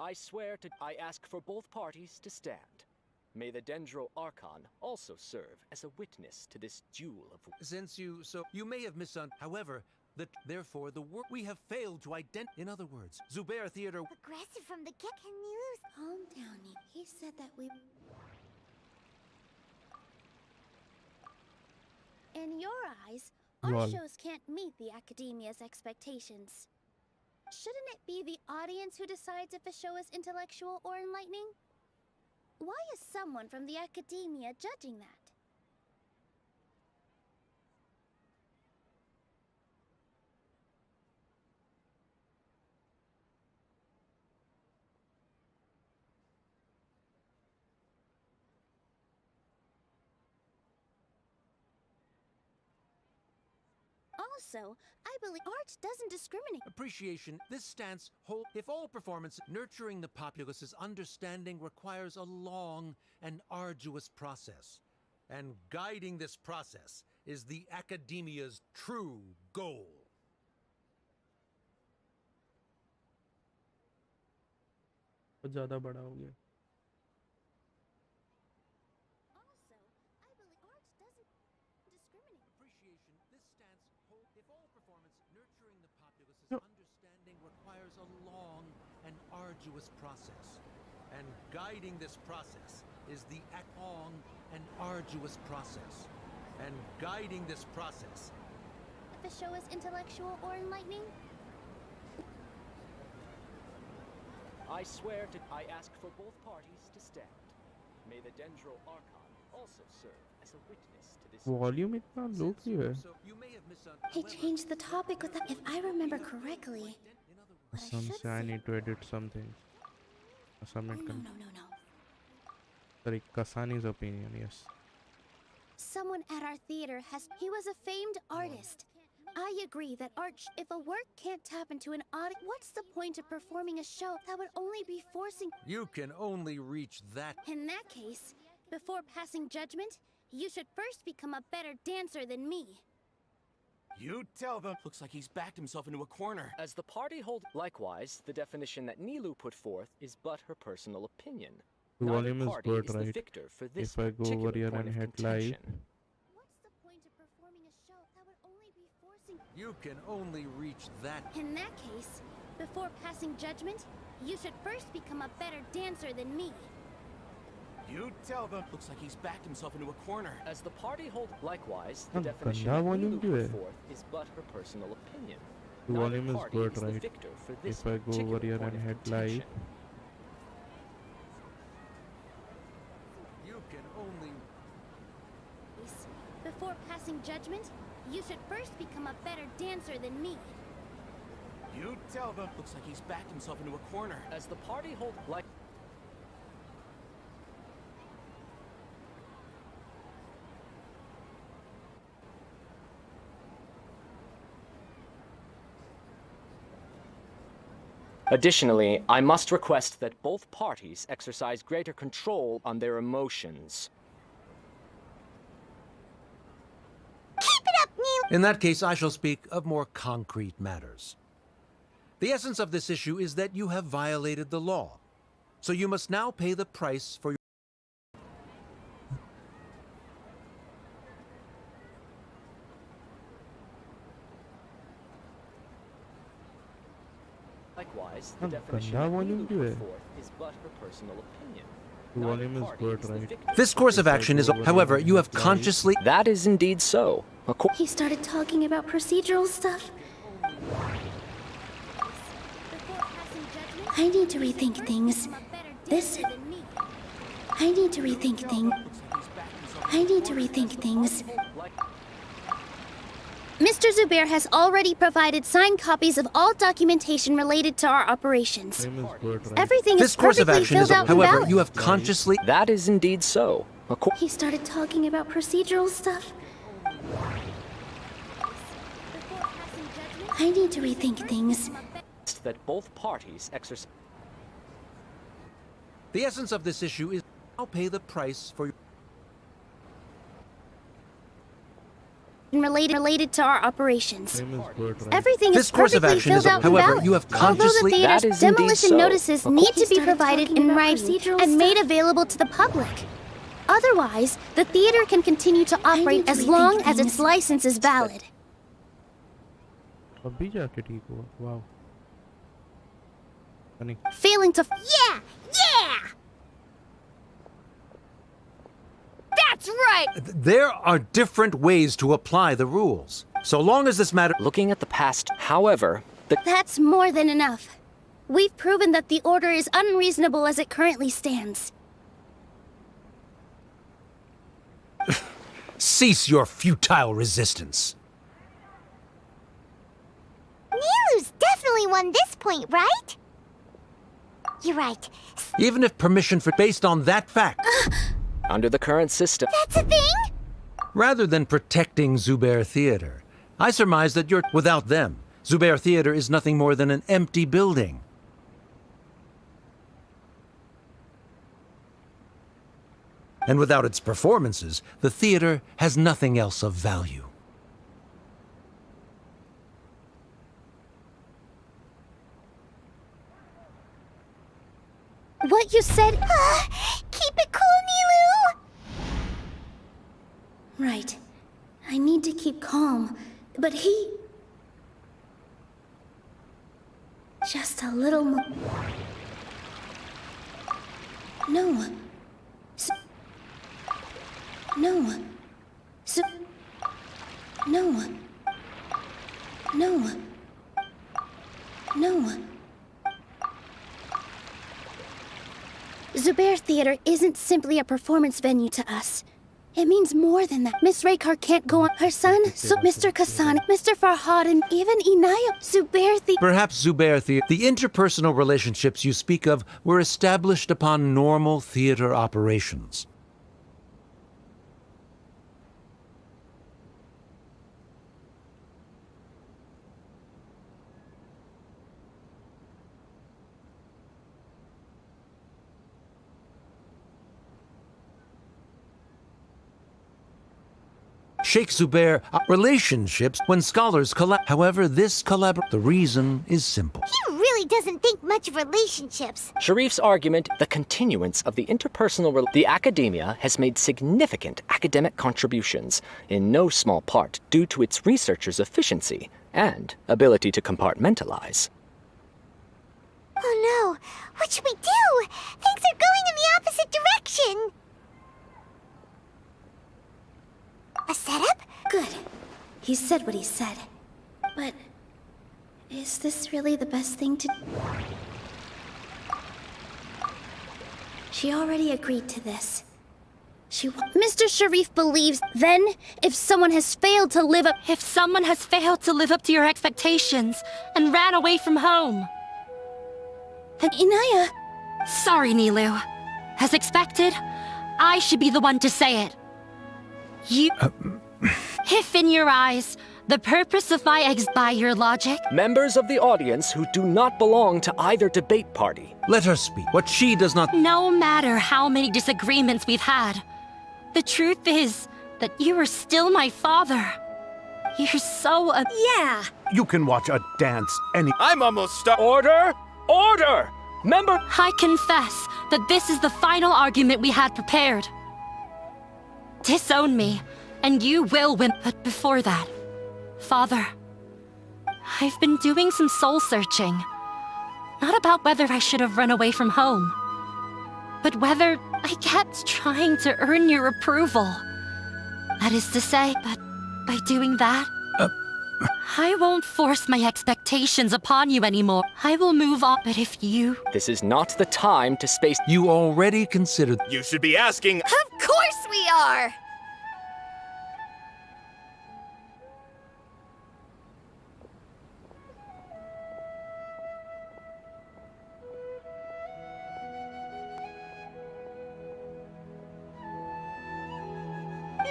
I swear to... I ask for both parties to stand. May the Dendro Archon also serve as a witness to this duel of... Since you may have misunderstood. However, therefore the work we have failed to identify. In other words, Zubair Theater... Aggressive from the get. Can you lose? Calm down. He said that we... In your eyes, our shows can't meet the academia's expectations. Shouldn't it be the audience who decides if a show is intellectual or enlightening? Why is someone from the academia judging that? Also, I believe art doesn't discriminate. Appreciation. This stance hold. If all performance nurturing the populace's understanding requires a long and arduous process, and guiding this process is the academia's true goal. ज़्यादा बड़ा हो गया. Also, I believe art doesn't discriminate. Appreciation. This stance hold. If all performance nurturing the populace's understanding requires a long and arduous process, and guiding this process is the long and arduous process, and guiding this process. If the show is intellectual or enlightening? I swear to... I ask for both parties to stand. May the Dendro Archon also serve as a witness to this... Volume इतना low क्यों है? He changed the topic with that. If I remember correctly. I need to edit something. Submit. No. Sorry, Kasani's opinion, yes. Someone at our theater he was a famed artist. I agree that if a work can't tap into an audience, what's the point of performing a show that would only be forcing... You can only reach that. In that case, before passing judgment, you should first become a better dancer than me. You tell them. Looks like he's backed himself into a corner. As the party hold... Likewise, the definition that Nilu put forth is but her personal opinion. The volume Neither is party good, is the right? victor for this If I go over particular here point and of hit contention. live. What's the point of performing a show that would only be forcing... You can only reach that. In that case, before passing judgment, you should first become a better dancer than me. You tell them. Looks like he's backed himself into a corner. As the party hold... Likewise, the Huh, definition ganda that volume Nilu क्यों put है? forth is but her personal opinion. The Neither volume is party good, the right? victor for this If I go over particular here point and of hit contention. live. You can only... Before passing judgment, you should first become a better dancer than me. You tell them. Looks like he's backed himself into a corner. As the party hold... Additionally, I must request that both parties exercise greater control on their emotions. Keep it up, Neil! In that case, I shall speak of more concrete matters. The essence of this issue is that you have violated the law. So you must now pay the price for your... Likewise, the Huh, definition ganda that volume Nilu क्यों put है? forth is but her personal opinion. The Neither volume is party good, is the right? victor This for course of this action is... go over However, here you and have hit live. consciously... That is indeed so. He started talking about procedural stuff. I need to rethink things. I need to rethink things. I need to rethink things. Mr. Zubair has already provided signed copies of all documentation related to our operations. Volume is good, right? Everything This is course of perfectly action is... filled out and However, valid. you have consciously... That is indeed so. He started talking about procedural stuff. I need to rethink things. That both parties exercise... The essence of this issue is... Now pay the price for your... related to our operations. Name is Bertrand. Everything This is course of perfectly action is, filled out and however, valid. you have Although the consciously... theater's That is indeed demolition so. notices Of need course. to be Started provided talking in about writing procedural and made stuff. available to the public. Otherwise, the theater can continue to operate need to as rethink long as things. its license is valid. अब भी जाके ठीक हुआ. Wow. Funny. Failing to... Yeah! That's right! There are different ways to apply the rules. So long as this matter... Looking at the past, however, the That's more than enough. We've proven that the order is unreasonable as it currently stands. Cease your futile resistance. Nilu's definitely won this point, right? You're right. Even if permission for... based on that fact, under the current system, That's a thing? rather than protecting Zubair Theater, I surmise that you're... without them, Zubair Theater is nothing more than an empty building. And without its performances, the theater has nothing else of value. What you said... Keep it cool, Nilu! Right. I need to keep calm, but he... Just a little more... No. No. No. No. No. Zubair Theater isn't simply a performance venue to us. It means more than that. Miss Raykar can't go on. Her son, Mr. Kassan, Mr. Farhad, and even Inaya. Zubair Theater... Perhaps Zubair Theater... The interpersonal relationships you speak of were established upon normal theater operations. Sheikh Zubair, relationships when scholars collab. However, this the reason is simple. He really doesn't think much of relationships. Sharif's argument, the continuance of the interpersonal the academia has made significant academic contributions, in no small part due to its researchers' efficiency and ability to compartmentalize. Oh no, what should we do? Things are going in the opposite direction. A setup? Good. He said what he said. But... is this really the best thing to... She already agreed to this. Mr. Sharif believes, then, if someone has failed to live up... If someone has failed to live up to your expectations and ran away from home. And Inaya... Sorry, Nilu. As expected, I should be the one to say it. You... If in your eyes, the purpose of my by your logic... Members of the audience who do not belong to either debate party. Let her speak. What she does not... No matter how many disagreements we've had, the truth is that you are still my father. You're so... Yeah! You can watch a dance any... I'm almost stuck. Order! Order! Member... I confess that this is the final argument we had prepared. Disown me, and you will win. But before that, Father, I've been doing some soul-searching. Not about whether I should have run away from home, but whether I kept trying to earn your approval. That is to say, that by doing that, I won't force my expectations upon you anymore. I will move on, but if you... This is not the time to space... You already considered... You should be asking... Of course we are!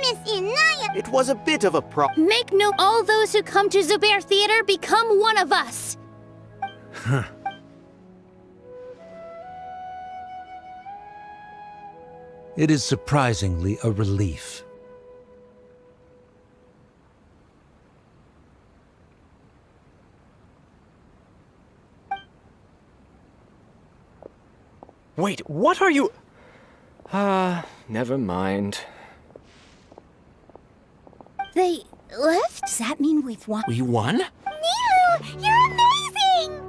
Miss Inaya! It was a bit of a Make note, all those who come to Zubair Theater become one of us. It is surprisingly a relief. Wait, what are you... never mind. They left? Does that mean we've won? We won? Nilu, you're amazing!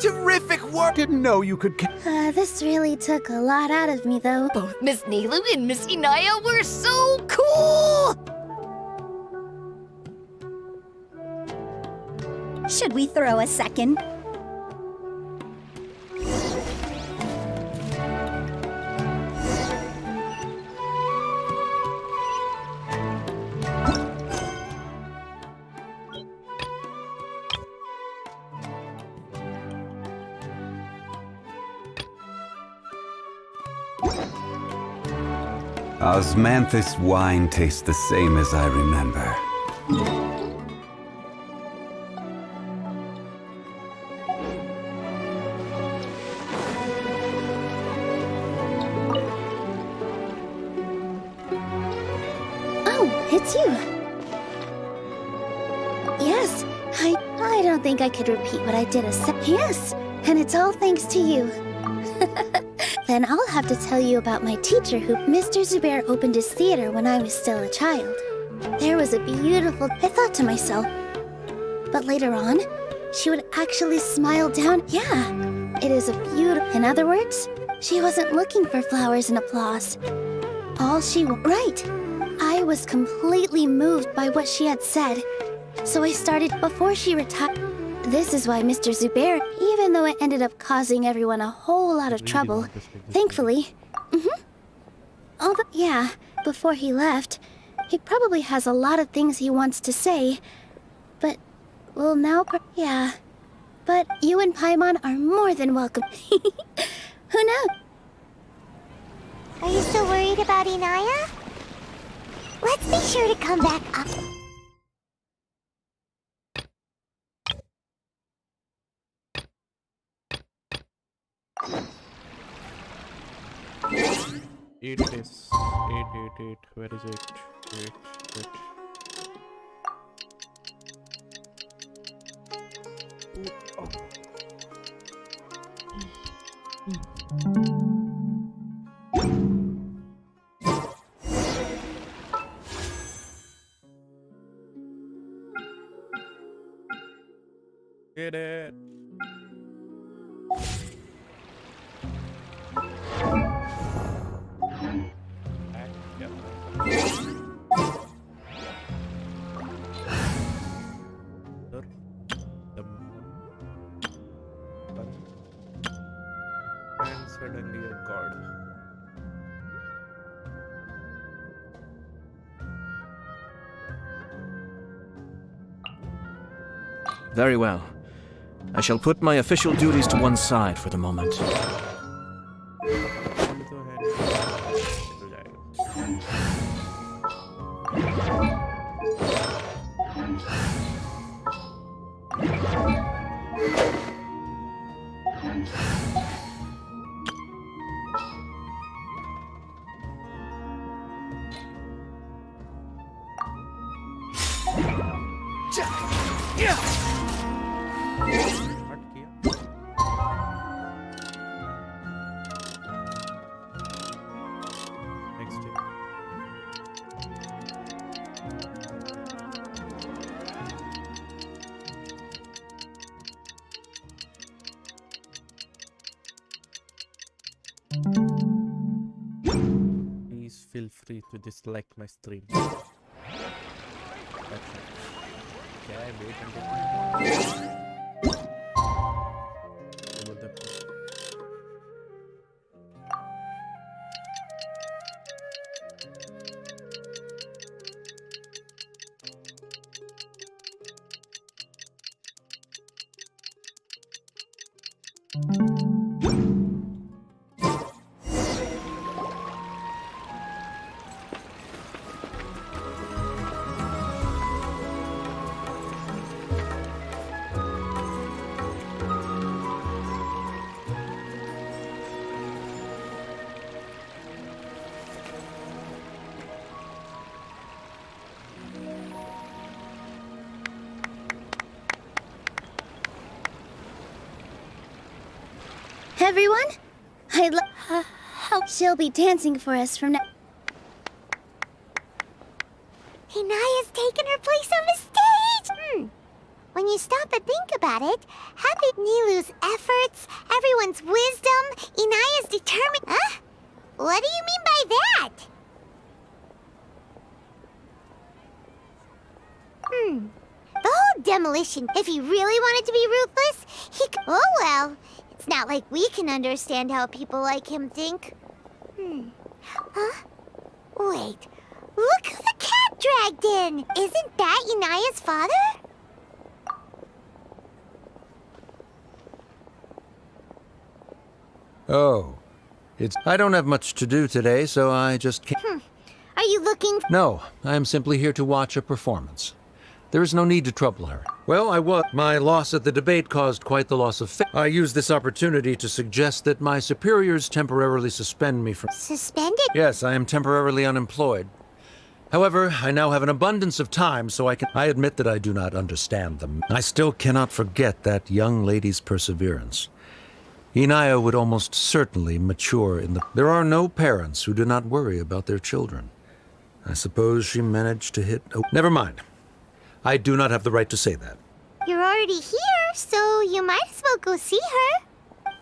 Terrific work! Didn't know you could. This really took a lot out of me, though. Both Miss Nilu and Miss Inaya were so cool! Should we throw a second? Osmanthus wine tastes the same as I remember. Oh, it's you. Yes, I don't think I could repeat what I did a sec. Yes, and it's all thanks to you. Then I'll have to tell you about my teacher who... Mr. Zubair opened his theater when I was still a child. There was a beautiful... I thought to myself. But later on, she would actually smile down. Yeah, it is a beautiful... In other words, she wasn't looking for flowers and applause. All she... Right. I was completely moved by what she had said. So I started before she retired. This is why Mr. Zubair, even though it ended up causing everyone a whole lot of trouble, thankfully... Yeah, before he left, he probably has a lot of things he wants to say. But, well now... Yeah. But you and Paimon are more than welcome. Who knows? Are you still worried about Inaya? Let's be sure to come back up. Eight is 888. Where is it? Wait. Oh. Get it. And suddenly a god. Very well. I shall put my official duties to one side for the moment. Go ahead. Please feel free to dislike my stream. That's it. Can I wait until... About that. everyone. She'll be dancing for us from now. Inaya's taken her place on the stage! When you stop and think about it, happy Nilu's efforts, everyone's wisdom, Inaya's determined. Huh? What do you mean by that? The whole demolition, if he really wanted to be ruthless, he could. Oh well, it's not like we can understand how people like him think. Huh? Wait, look who the cat dragged in! Isn't that Inaya's father? Oh, I don't have much to do today, so I just can't. Are you looking? No, I am simply here to watch a performance. There is no need to trouble her. Well, my loss at the debate caused quite the loss of faith. I used this opportunity to suggest that my superiors temporarily suspend me from... Suspended? Yes, I am temporarily unemployed. However, I now have an abundance of time, so I admit that I do not understand them. I still cannot forget that young lady's perseverance. Inaya would almost certainly mature in the... There are no parents who do not worry about their children. I suppose she managed to hit... Oh, never mind. I do not have the right to say that. You're already here, so you might as well go see her.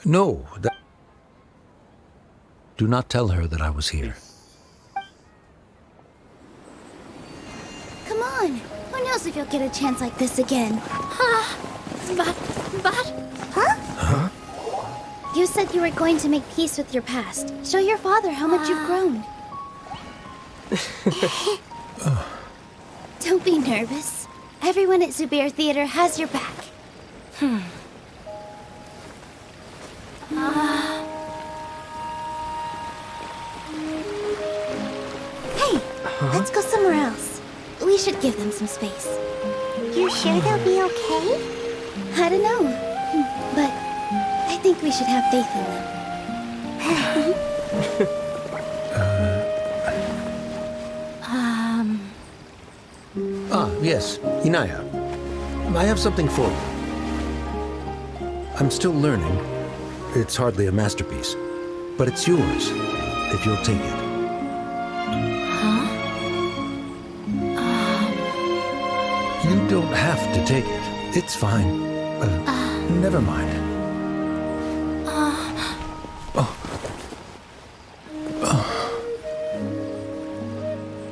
No, do not tell her that I was here. Come on. Who knows if you'll get a chance like this again? But... Huh? You said you were going to make peace with your past. Show your father how much you've grown. Don't be nervous. Everyone at Zubair Theater has your back. Hey, let's go somewhere else. We should give them some space. You sure they'll be okay? I don't know, but I think we should have faith in them. Yes, Inaya. I have something for you. I'm still learning. It's hardly a masterpiece, but it's yours, if you'll take it. You don't have to take it. It's fine. Never mind.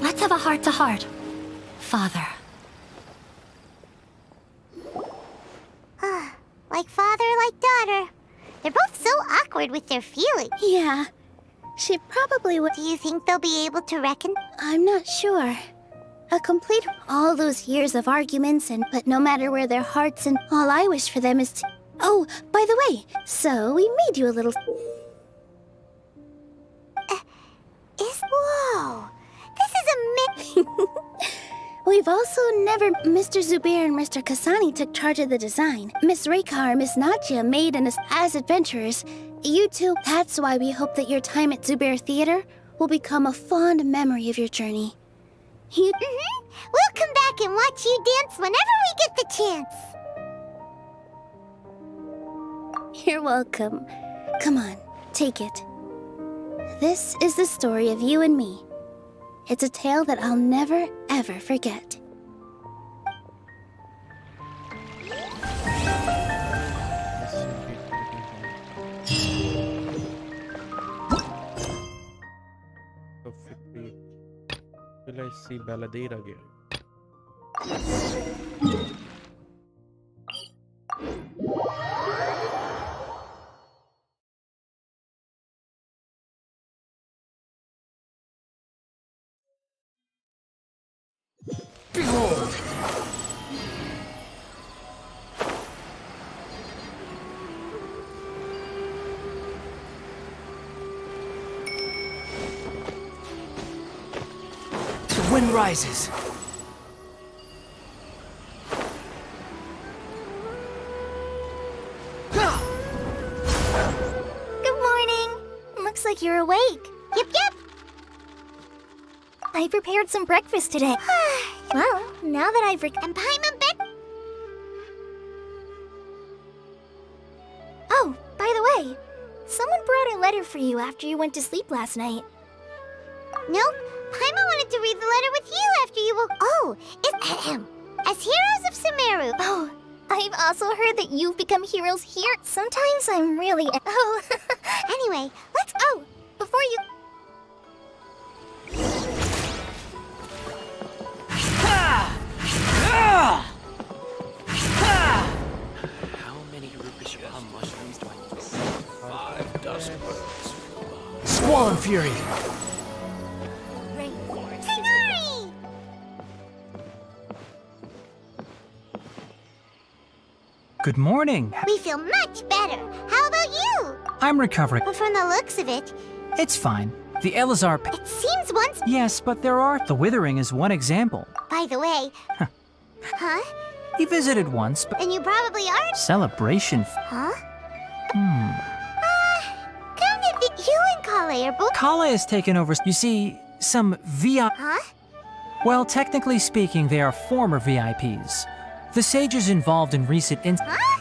Let's have a heart-to-heart, Father. Like father, like daughter. They're both so awkward with their feelings. Yeah, she probably would. Do you think they'll be able to reckon? I'm not sure. A complete all those years of arguments but no matter where their hearts and all I wish for them is to... Oh, by the way, so we made you a little... Whoa! This is a We've also never... Mr. Zubair and Mr. Kasani took charge of the design. Miss Reykar and Miss Nadia made us as adventurers. You two, that's why we hope that your time at Zubair Theater will become a fond memory of your journey. We'll come back and watch you dance whenever we get the chance. You're welcome. Come on, take it. This is the story of you and me. It's a tale that I'll never, ever forget. Will I see Balladeer again? Behold! The wind rises. Good morning. Looks like you're awake. Yep. I prepared some breakfast today. Well, now that I've and Paimon bed. Oh, by the way, for you after you went to sleep last night. Nope. Paimon wanted to read the letter with you after you woke. Oh, it's as heroes of Sumeru. Oh, I've also heard that you've become heroes here. Sometimes I'm really... Oh. Anyway, let's go. Before you... How many Rupishapa mushrooms do I need to see? 5 dust birds. Squall Fury! Sagari! Good morning. We feel much better. How about you? I'm recovering. But from the looks of it, It's fine. The Elazar... it seems once... Yes, but there are... The Withering is one example. By the way... Huh? He visited once, but... And you probably are... Celebration... Huh? Come to think you and Kale are both... Kala has taken over... You see, some VI... Huh? Well, technically speaking, they are former VIPs. The sages involved in recent Huh?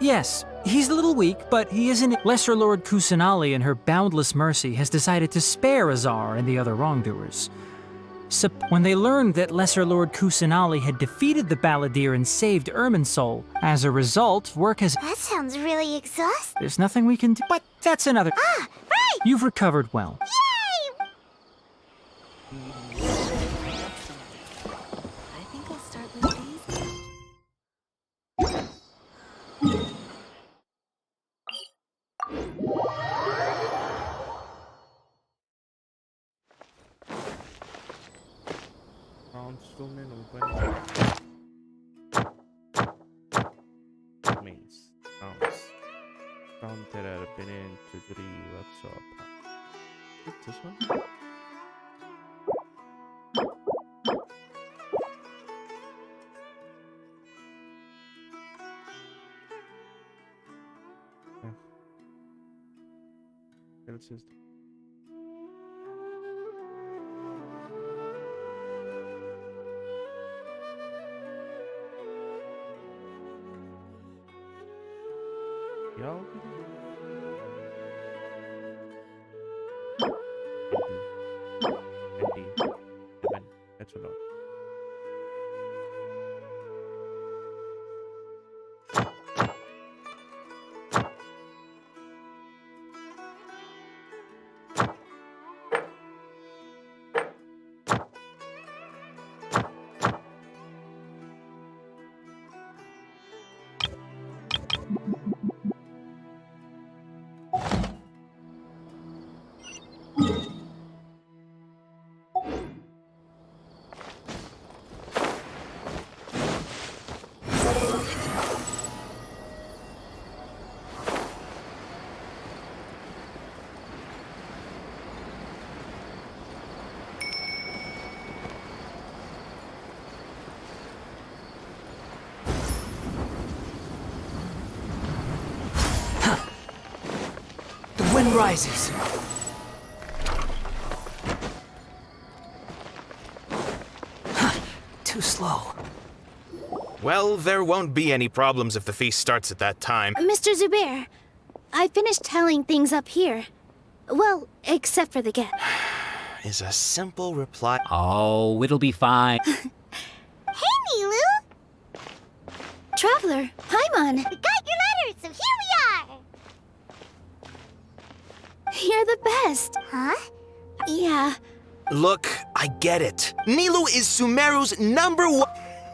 Yes, he's a little weak, but he isn't... Lesser Lord Kusanali, in her boundless mercy, has decided to spare Azar and the other wrongdoers. When they learned that Lesser Lord Kusanali had defeated the Balladeer and saved Irminsul, as a result, work has... That sounds really exhausting. There's nothing we can do... But that's another... Ah, right! You've recovered well. Yay! I think I'll start with these. Rounds 2 men open. Means rounds. Round terror, Benin, Treasury, Workshop. What's this one? Else is Xiao? That's a lot. The wind rises. Too slow. Well, there won't be any problems if the feast starts at that time. Mr. Zubair, I finished tallying things up here. Well, except for the get. Is a simple reply. Oh, it'll be fine. Hey, Nilu! Traveler, Paimon, We got your letter, so here we are! you're the best. Huh? Yeah, Look, I get it. Nilu is Sumeru's #1.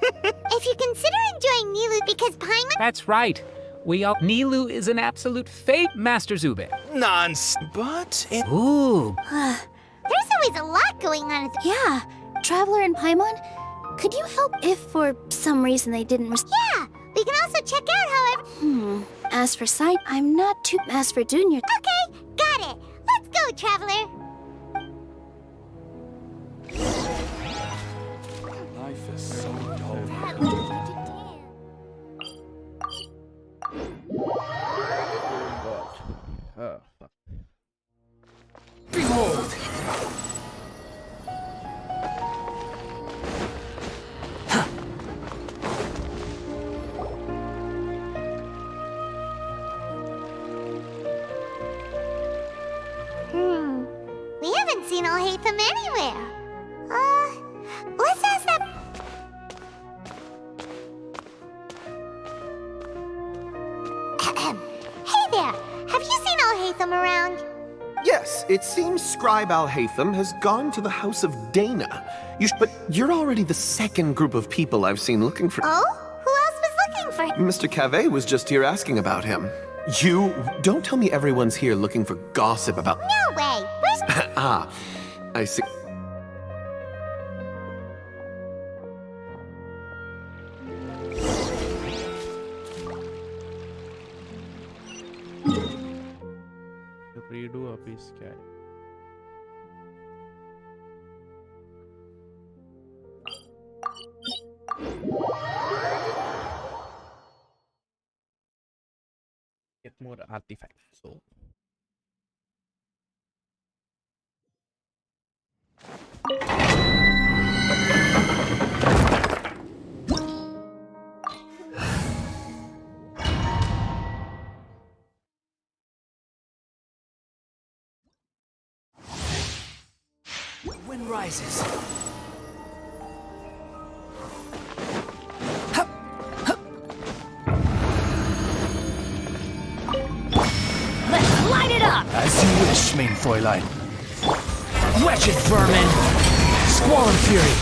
If you consider enjoying Nilu because Paimon... That's right. Nilu is an absolute fate, Master Zube. Nonsense. But it... Ooh. There's always a lot going on at the... yeah. Traveler and Paimon, could you help if for some reason they didn't Yeah, we can also check out however... As for sight, I'm not too... As for Junior... Okay, got it. Let's go, Traveler. Life is so dull. Oh, fuck. Behold! Hatham anywhere. Let's ask that... Hey there! Have you seen Al-Hatham around? Yes, it seems Scribe Al-Hatham has gone to the House of Dana. But you're already the second group of people I've seen looking for... Oh? Who else was looking for him? Mr. Cave was just here asking about him. You... Don't tell me everyone's here looking for gossip about... No way! Where's... Ah, I see. Redo अभी इसका है. Get more artifacts. So. Wind rises. Let's light it up! As you wish, main Fräulein. Wretched vermin! Squall and fury!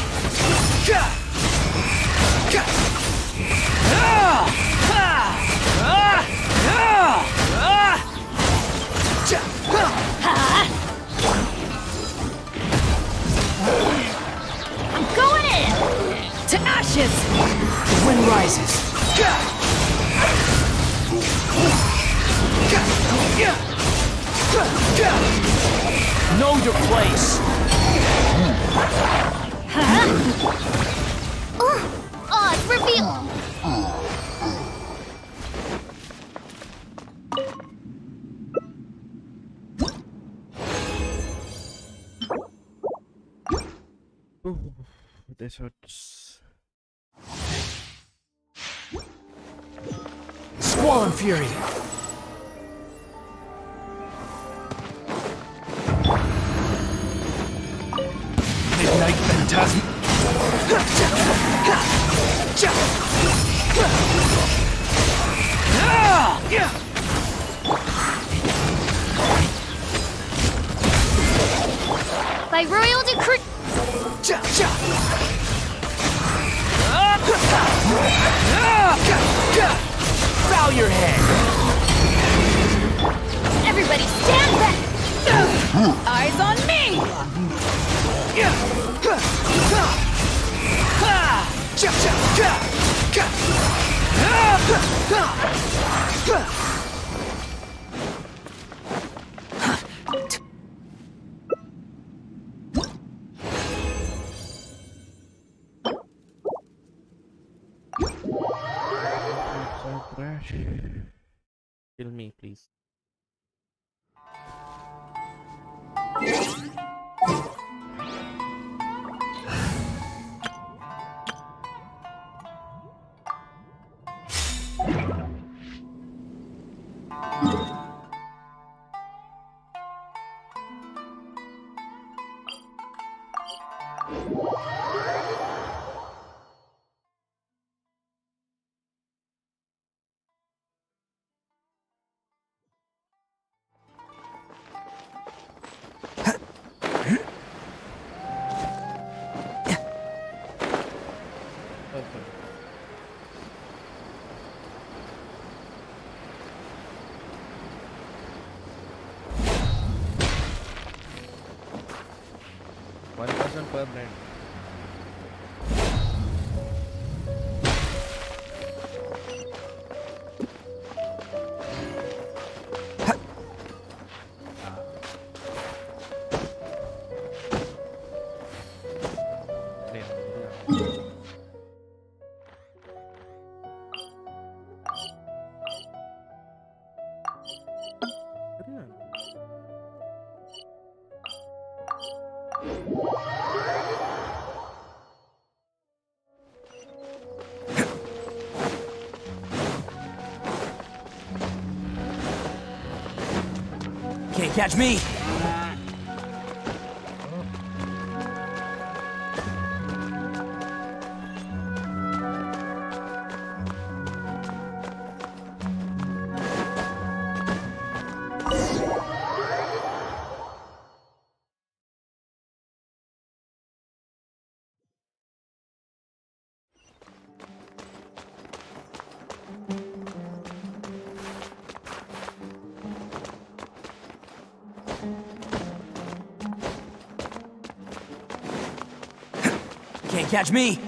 I'm going in! To ashes! The wind rises. Know your place. Odds reveal! Ooh, this hurts. Squall and fury. Midnight phantasm. By royal decree... Bow your head. Everybody stand back! Eyes on me! Crash. Kill me, please. Per brand. Can't catch me. Can't catch me!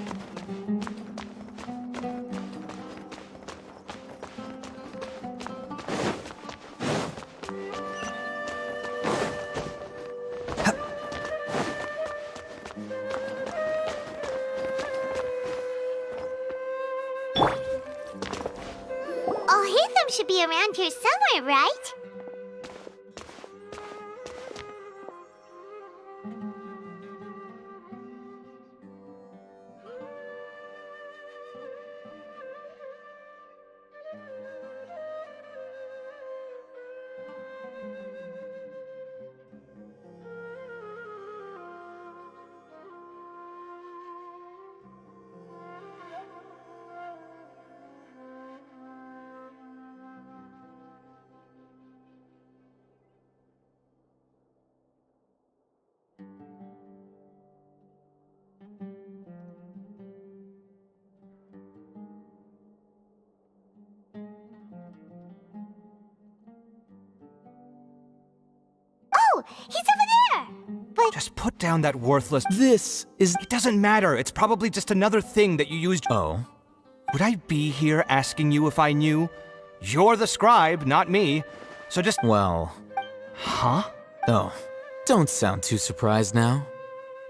Hatham should be around here somewhere, right? Oh, he's over there! But Just put down that worthless. This is. It doesn't matter. It's probably just another thing that you used. Oh? Would I be here asking you if I knew? You're the scribe, not me. So just. Well. Huh? Oh. Don't sound too surprised now.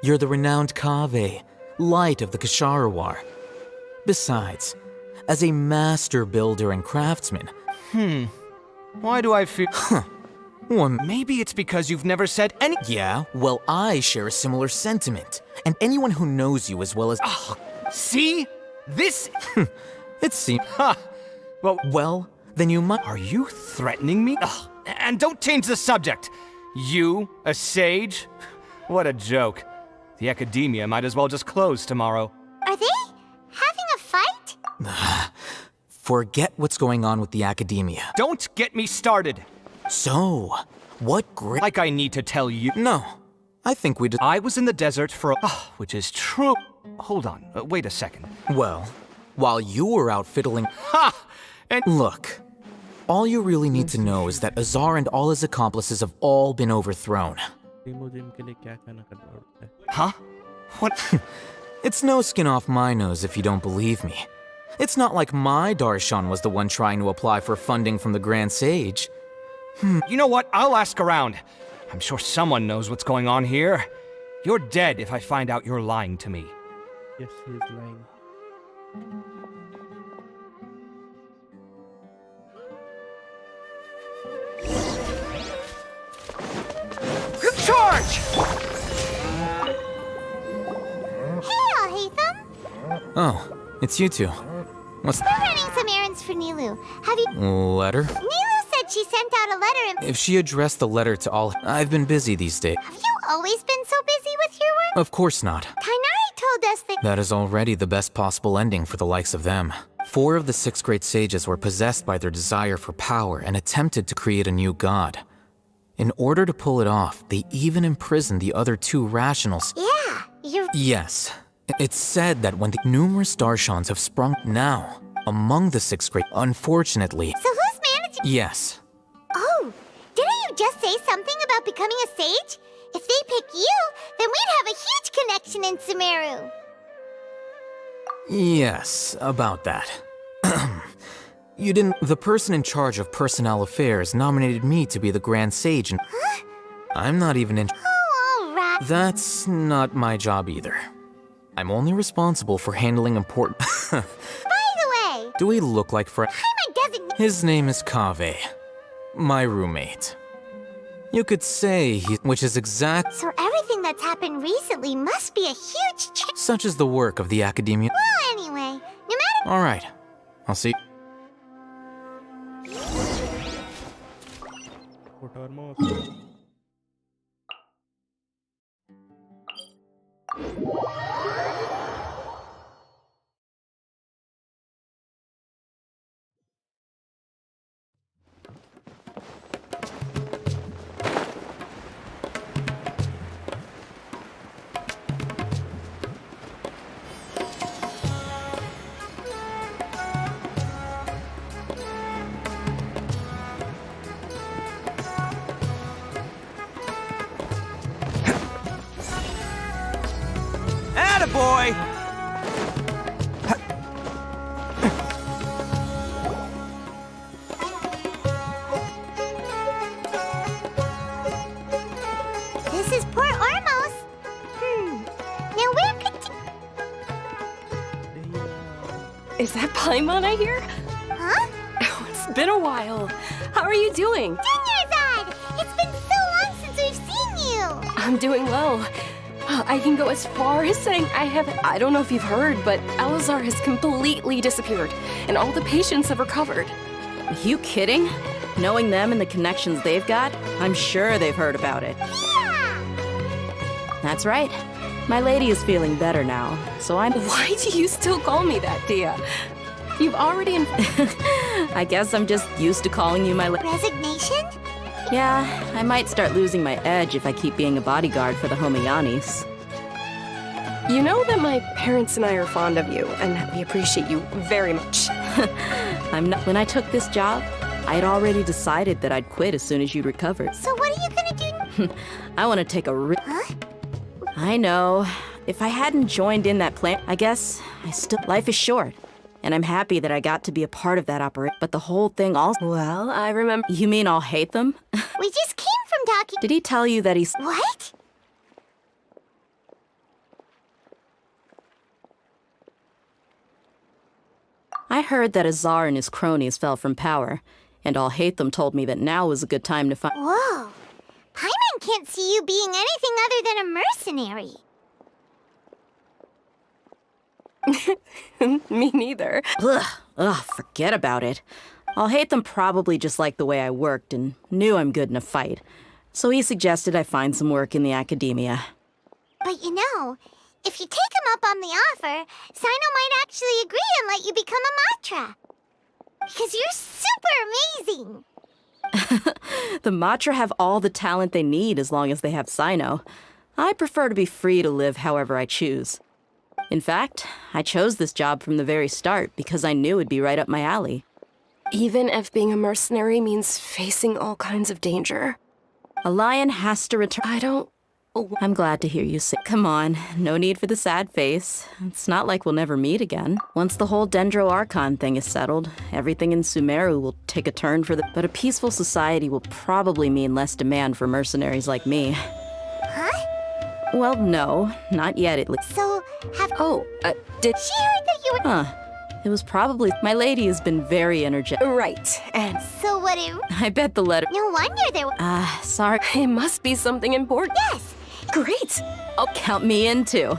You're the renowned Kaveh, light of the Ksharawar. Besides, as a master builder and craftsman. Why do I feel. Well, maybe it's because you've never said any. Yeah, well, I share a similar sentiment. And anyone who knows you as well as. See? This. It seems. Ha! Well, then you might. Are you threatening me? And don't change the subject. You, a sage? What a joke. The academia might as well just close tomorrow. are they having a fight? Forget what's going on with the academia. Don't get me started. So, what great. Like I need to tell you. No, I think we did. I was in the desert for which is true. Hold on, wait a second. Well, while you were out fiddling. Ha! And look, all you really need to know is that Azar and all his accomplices have all been overthrown. Huh? What? It's no skin off my nose if you don't believe me. It's not like my Darshan was the one trying to apply for funding from the Grand Sage. You know what? I'll ask around. I'm sure someone knows what's going on here. You're dead if I find out you're lying to me. Yes, he's lying. Charge! Hey, Hatham! Oh, it's you two. What's We're running some errands for Nilu. Have you... letter? Nilu said she sent out a letter and... If she addressed the letter to all... I've been busy these days. Have you always been so busy with your work? Of course not. Kainari told us that... That is already the best possible ending for the likes of them. 4 of the 6 great sages were possessed by their desire for power and attempted to create a new god. In order to pull it off, they even imprisoned the other 2 rationals. Yeah, you're... Yes. It's said that when the numerous Darshans have sprung now, among the 6 great... Unfortunately... So who's managing... Yes. Oh, didn't you just say something about becoming a sage? If they pick you, then we'd have a huge connection in Sumeru. Yes, about that. You didn't... The person in charge of personnel affairs nominated me to be the Grand Sage and... Huh? I'm not even in... Oh, all right. That's not my job either. I'm only responsible for handling important... By the way... Do we look like friends? I'm a designate... His name is Kaveh. My roommate. You could say he... Which is exact... So everything that's happened recently must be a huge Such is the work of the academia... Well, anyway, no matter... Alright. I'll see... Attaboy! This is Port Ormos. Now where could... Is that Paimon I hear? Huh? Oh, it's been a while. How are you doing? Dinyarzad! It's been so long since we've seen you! I'm doing well. I can go as far as saying I don't know if you've heard, but Elazar has completely disappeared, and all the patients have recovered. You kidding? Knowing them and the connections they've got, I'm sure they've heard about it. Yeah! That's right. My lady is feeling better now, so I'm... Why do you still call me that, Dia? You've already... I guess I'm just used to calling you my... Resignation? Yeah, I might start losing my edge if I keep being a bodyguard for the Homayanis. You know that my parents and I are fond of you, and that we appreciate you very much. I'm not... When I took this job, I'd already decided that I'd quit as soon as you'd recovered. So what are you gonna do? I want to take a Huh? I know. If I hadn't joined in that plan, I guess life is short. And I'm happy that I got to be a part of that operation. But the whole thing also... Well, I remember... You mean I'll hate them? We just came from talking... Did he tell you that he's... What? I heard that Azar and his cronies fell from power. And I'll hate them told me that now was a good time to find... Whoa. Paimon can't see you being anything other than a mercenary. Me neither. Ugh, forget about it. I'll hate them probably just like the way I worked and knew I'm good in a fight. So he suggested I find some work in the academia. But you know, if you take him up on the offer, Sino might actually agree and let you become a Matra. Because you're super amazing. The Matra have all the talent they need as long as they have Sino. I prefer to be free to live however I choose. In fact, I chose this job from the very start because I knew it'd be right up my alley. Even if being a mercenary means facing all kinds of danger. A lion has to return. I'm glad to hear you say. Come on, no need for the sad face. It's not like we'll never meet again. Once the whole Dendro Archon thing is settled, everything in Sumeru will take a turn for the... But a peaceful society will probably mean less demand for mercenaries like me. Huh? Well, no, not yet at least. So, have... did... She heard that you were... Huh. It was probably... My lady has been very energetic. Right, and... So what it... I bet the letter... No wonder there were... Sorry. It must be something important. Yes! Great! I'll count me in too.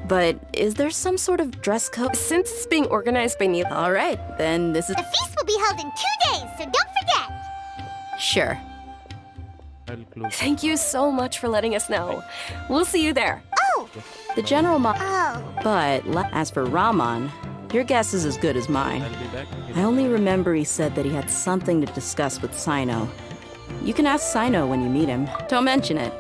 But is there some sort of dress code? Since it's being organized by Neil... All right, then this is... The feast will be held in 2 days, so don't forget! Sure. Thank you so much for letting us know. We'll see you there. Oh! The general Oh. But as for Rahman, your guess is as good as mine. I only remember he said that he had something to discuss with Sino. You can ask Sino when you meet him. Don't mention it.